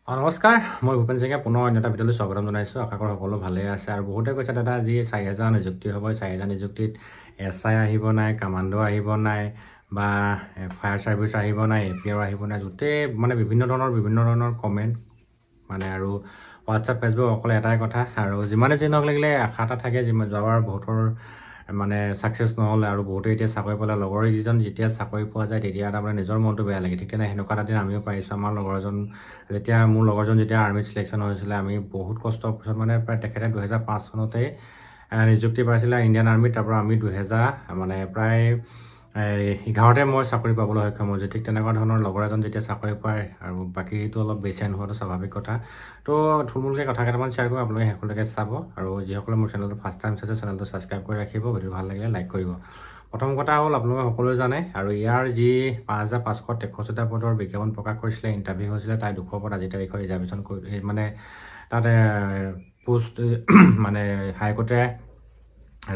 নমস্কাৰ, মই ভূপেন সিঙে পুনৰ অন্য এটা ভিডিঅ'লৈ স্বাগতম জনাইছোঁ। আশা কৰোঁ সকলো ভালে আছে। আৰু বহুতে কৈছে দাদা আজি 4,000 নিযুক্তি হ'ব, 4,000 নিযুক্তিত SI আহিব নাই, কামাণ্ডো আহিব নাই, বা ফায়াৰ ছাৰ্ভিচ আহিব নাই, APR আহিব নাই, গোটেই মানে বিভিন্ন ধৰণৰ কমেণ্ট মানে আৰু হোৱাটছআপ ফেচবুক অকল এটাই কথা। আৰু যিমানে যি নহওক লাগিলে আশা এটা থাকে, যোৱাবাৰ বহুতৰ মানে ছাকচেছ নহ'লে আৰু বহুতে এতিয়া চাকৰি পালে। লগৰ কেইজন যেতিয়া চাকৰি পোৱা যায় তেতিয়া তাৰমানে নিজৰ মনটো বেয়া লাগে। ঠিক তেনে সেনেকুৱা এটা দিন আমিও পাইছোঁ। আমাৰ মোৰ লগৰজন যেতিয়া আৰ্মিত চিলেকশ্যন হৈছিলে, আমি বহুত কষ্টৰ পিছত মানে প্ৰায় তেখেতে 2005 চনতেই নিযুক্তি পাইছিলে ইণ্ডিয়ান আৰ্মিত। তাৰপৰা আমি 2000 মানে প্ৰায় 11তে মই চাকৰি পাবলৈ সক্ষম হৈছোঁ। ঠিক তেনেকুৱা ধৰণৰ লগৰ এজন যেতিয়া চাকৰি পায় আৰু বাকীটো অলপ বেচেন হোৱাটো স্বাভাৱিক কথা। তো থুলমূলকৈ কথা কেইটামান শ্বেয়াৰ কৰোঁ, আপোনালোকে শেষলৈকে চাব। আৰু যিসকলে মোৰ চেনেলটো ফাৰ্ষ্ট টাইম চাইছে চেনেলটো ছাবস্ক্ৰাইব কৰি ৰাখিব, ভিডিঅ' ভাল লাগিলে লাইক কৰিব। প্ৰথম কথা হ'ল, আপোনালোকে সকলোৱে জানে আৰু ইয়াৰ যি 5,563টা পদৰ বিজ্ঞাপন প্ৰকাশ কৰিছিলে, ইণ্টাৰভিউ হৈছিলে, তাই 200 পদ আজি তাৰিখৰ ৰিজাৰ্ভেশ্যন কৰি মানে তাতে পোষ্ট মানে হাইকোৰ্টে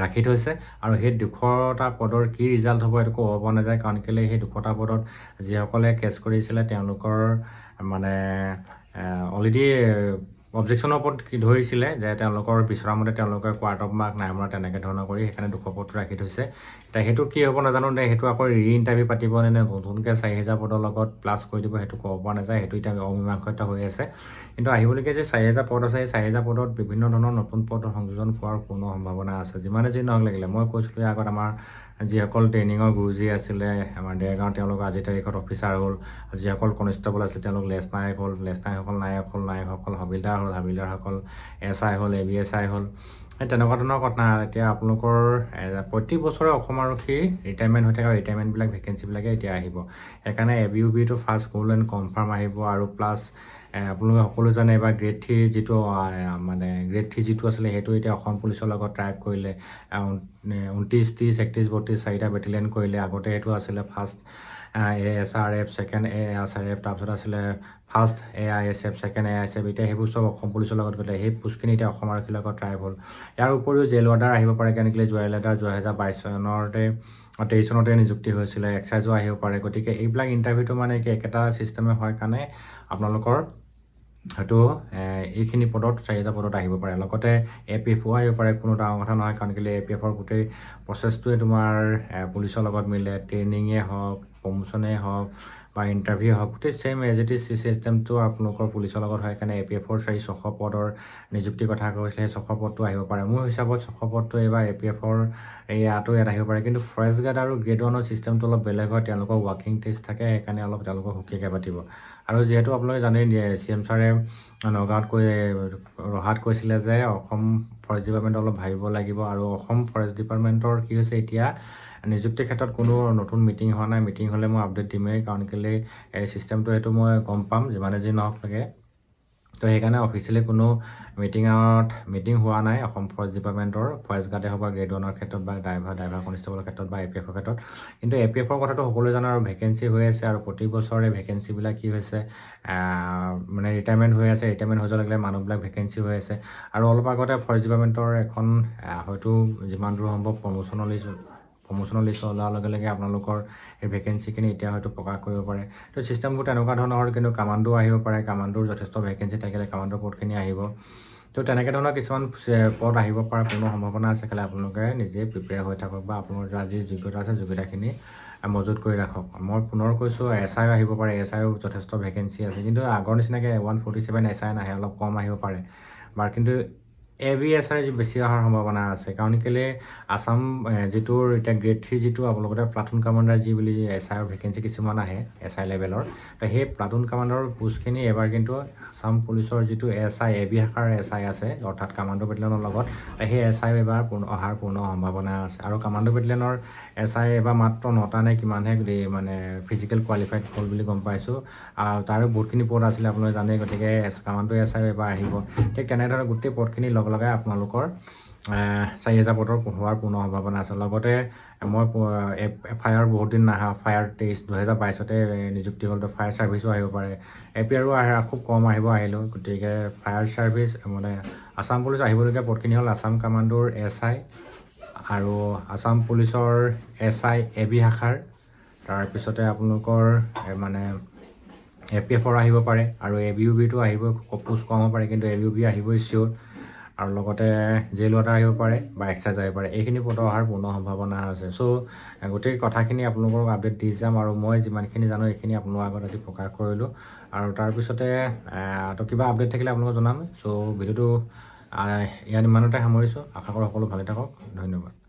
ৰাখি থৈছে। আৰু সেই 200টা পদৰ কি ৰিজাল্ট হ'ব এইটো ক'ব পৰা নাযায়। কাৰণ কেলৈ সেই 200টা পদত যিসকলে কেছ কৰিছিলে তেওঁলোকৰ মানে অলৰেডি অবজেকশ্যনৰ ওপৰত ধৰিছিলে যে তেওঁলোকৰ বিচৰা মতে তেওঁলোকে কোৱাৰ্ট অফ মাৰ্ক নাই মৰা, তেনেকৈ ধৰণৰ কৰি সেইকাৰণে 200 পদটো ৰাখি থৈছে। এতিয়া সেইটো কি হ'ব নাজানো, সেইটো আকৌ ইণ্টাৰভিউ পাতিব নে নতুনকৈ 4,000 পদৰ লগত প্লাছ কৰি দিব, সেইটো ক'ব পৰা নাযায়। সেইটো এতিয়া অমীমাংসিত হৈ আছে। কিন্তু আহিবলগীয়া যে 4,000 পদ আছে, সেই 4,000 পদত বিভিন্ন ধৰণৰ নতুন পদ সংযোজন পোৱাৰ পূৰ্ণ সম্ভাৱনা আছে। যিমানে যি নহওক লাগিলে, মই কৈছিলোঁ আগত আমাৰ যিসকল ট্ৰেইনিঙৰ গুৰুজী আছিলে আমাৰ দেৰগাঁও, তেওঁলোক আজি তাৰিখত অফিচাৰ হ'ল। যিসকল কনষ্টেবল আছিলে তেওঁলোক লেছ নায়ক হ'ল, নায়কসকল হবিলদাৰ হ'ল, হাবিলদাৰসকল SI হ'ল, ABSI হ'ল। সেই তেনেকুৱা ধৰণৰ কথা। এতিয়া আপোনালোকৰ প্ৰতি বছৰে অসম আৰক্ষীৰ ৰিটায়াৰমেণ্ট হৈ থাকে আৰু ৰিটায়াৰমেণ্টবিলাক ভেকেঞ্চিবিলাকে এতিয়া আহিব। সেইকাৰণে ABUBটো ফাৰ্ষ্ট ফুল এণ্ড কনফাৰ্ম আহিব। আৰু প্লাছ আপোনালোকে সকলো জানে এবাৰ গ্ৰেড 3 যিটো যিটো আছিলে সেইটো এতিয়া অসম পুলিচৰ লগত ট্ৰাইপ কৰিলে। 29, 30, 31, 32 4টা বেটেলিয়ন কৰিলে। আগতে সেইটো আছিলে ফাৰ্ষ্ট ASRF, ছেকেণ্ড ASRF, তাৰপিছত আছিলে ফাৰ্ষ্ট AISF, ছেকেণ্ড AISF। এতিয়া সেইবোৰ চব অসম পুলিচৰ লগত গ'লে সেই পোষ্টখিনি এতিয়া অসম আৰক্ষীৰ লগত ট্ৰাইপ হ'ল। ইয়াৰ উপৰিও জেল ৱাৰ্ডাৰ আহিব পাৰে, কেনেকৈ জুৱেল ৱাৰ্ডাৰ 2023 চনতে নিযুক্তি হৈছিলে। এক্সাইজো আহিব পাৰে। গতিকে এইবিলাক ইণ্টাৰভিউটো মানে কি একেটা ছিষ্টেমে হয় কাৰণে আপোনালোকৰ হয়তো এইখিনি পদত 4,000 পদত আহিব পাৰে। লগতে APFও আহিব পাৰে, কোনো ডাঙৰ কথা নহয়। কাৰণ কেলৈ APFৰ গোটেই প্ৰচেছটোৱে তোমাৰ পুলিচৰ লগত মিলে। ট্ৰেইনিঙে হওক, প্ৰমোশ্যনেই হওক বা ইণ্টাৰভিউ হওক, গোটেই ছেইম এজ ইট ইজ চিষ্টেমটো আপোনালোকৰ পুলিচৰ লগত হয়। কাৰণে APFৰ 600 পদৰ নিযুক্তিৰ কথা কৈছিলে, সেই 600 পদটো আহিব পাৰে। মোৰ হিচাপত 600 পদটো এইবাৰ APFৰ ইয়াত আহিব পাৰে। কিন্তু ফৰেষ্ট গাৰ্ড আৰু গ্ৰেড 1ৰ চিষ্টেমটো অলপ বেলেগ হয়। তেওঁলোকৰ ৱাৰ্কিং টেষ্ট থাকে, সেইকাৰণে অলপ তেওঁলোকক সুকীয়াকৈ পাতিব। আৰু যিহেতু আপোনালোকে জানেই CM ছাৰে নগাঁৱত ৰহাত কৈছিলে যে অসম ফৰেষ্ট ডিপাৰ্টমেণ্ট অলপ ভাবিব লাগিব। আৰু অসম ফৰেষ্ট ডিপাৰ্টমেণ্টৰ কি হৈছে, এতিয়া নিযুক্তিৰ ক্ষেত্ৰত কোনো নতুন মিটিং হোৱা নাই। মিটিং হ'লে মই আপডেট দিমেই। কাৰণ কেলৈ এই চিষ্টেমটো সেইটো মই গম পাম যিমানে যি নহওক লাগে। তো সেইকাৰণে অফিচিয়েলি কোনো মিটিং হোৱা নাই অসম ফৰেষ্ট ডিপাৰ্টমেণ্টৰ, ফৰেষ্ট গাৰ্ডে হওক বা গ্ৰেড 1ৰ ক্ষেত্ৰত বা ড্ৰাইভাৰ কনষ্টেবলৰ ক্ষেত্ৰত বা APFৰ ক্ষেত্ৰত। কিন্তু APFৰ কথাটো সকলোৱে জানে আৰু ভেকেঞ্চি হৈ আছে। আৰু প্ৰতি বছৰে ভেকেঞ্চিবিলাক কি হৈছে মানে ৰিটায়াৰমেণ্ট হৈ আছে। ৰিটায়াৰমেণ্ট হৈ যোৱাৰ লগে মানুহবিলাক ভেকেঞ্চি হৈ আছে। আৰু অলপ আগতে ফৰেষ্ট ডিপাৰ্টমেণ্টৰ এখন হয়তো যিমান দূৰ সম্ভৱ প্ৰমোশ্যনৰ লিষ্ট ওলোৱাৰ লগে লগে আপোনালোকৰ এই ভেকেঞ্চিখিনি এতিয়া হয়তো প্ৰকাশ কৰিব পাৰে। তো চিষ্টেমবোৰ তেনেকুৱা ধৰণৰ। কিন্তু কামাণ্ডো আহিব পাৰে, কামাণ্ডোৰ যথেষ্ট ভেকেঞ্চি থাকিলে কামাণ্ডোৰ পদখিনি আহিব। তো তেনেকৈ ধৰণৰ কিছুমান পদ আহিব পৰা পূৰ্ণ সম্ভাৱনা আছে। খালি আপোনালোকে নিজে প্ৰিপেয়াৰ হৈ থাকক বা আপোনাৰ যি যোগ্যতা আছে যোগ্যতাখিনি মজুত কৰি ৰাখক। মই পুনৰ কৈছোঁ SI আহিব পাৰে। SIও যথেষ্ট ভেকেঞ্চি আছে। কিন্তু আগৰ নিচিনাকৈ 147 SI নাহে, অলপ কম আহিব পাৰে। কিন্তু ABSI বেছি অহাৰ সম্ভাৱনা আছে। কাৰণ কেলৈ আছাম যিটোৰ এতিয়া গ্ৰেড 3 যিটো আপোনালোকে প্লাটুন কামাণ্ডাৰ যি বুলি SIৰ ভেকেঞ্চি কিছুমান আহে SI লেভেলৰ, তো সেই প্লাটুন কামাণ্ডাৰৰ পোষ্টখিনি এবাৰ কিন্তু আছাম পুলিচৰ যিটো SI AB শাখাৰ SI আছে, অৰ্থাৎ কামাণ্ডো বেটেলিয়নৰ লগত, সেই SI এবাৰ অহাৰ পূৰ্ণ সম্ভাৱনা আছে। আৰু কামাণ্ডো বেটেলিয়নৰ SI এবাৰ মাত্ৰ 9টা নে কিমানহে মানে ফিজিকেল কোৱালিফাইড হ'ল বুলি গম পাইছোঁ। তাৰো বহুতখিনি পদ আছিলে আপোনালোকে জানেই। গতিকে কামাণ্ডো SI এবাৰ আহিব। ঠিক তেনেদৰে গোটেই পদখিনি লগাই আপোনালোকৰ 4,000 পদৰ হোৱাৰ পূৰ্ণ সম্ভাৱনা আছে। লগতে মই FIR বহুত দিন নাহা, ফায়াৰ 2022তে নিযুক্তি হ'ল। তো ফায়াৰ ছাৰ্ভিচো আহিব পাৰে। APRও খুব কম আহিলেও। গতিকে ফায়াৰ ছাৰ্ভিচ মানে আছাম পুলিচ আহিবলগীয়া পদখিনি হ'ল আছাম কামাণ্ডোৰ SI আৰু আছাম পুলিচৰ SI AB শাখাৰ, তাৰপিছতে আপোনালোকৰ মানে APF আহিব পাৰে আৰু ABUBটো আহিব, পোষ্ট কম হ'ব পাৰে, কিন্তু ABUB আহিবই চিয়'ৰ। আৰু লগতে জেল ৱাটাৰ আহিব পাৰে বা এক্সাৰচাইজ আহিব পাৰে। এইখিনি পদ অহাৰ পূৰ্ণ সম্ভাৱনা আছে। চ' গোটেই কথাখিনি আপোনালোকক আপডেট দি যাম, আৰু মই যিমানখিনি জানো এইখিনি আপোনালোকৰ আগত আজি প্ৰকাশ কৰিলোঁ। আৰু তাৰপিছতে তো কিবা আপডেট থাকিলে আপোনালোকক জনাম। চ' ভিডিঅ'টো ইয়াত ইমানতে সামৰিছোঁ। আশা কৰোঁ সকলো ভালে থাকক। ধন্যবাদ।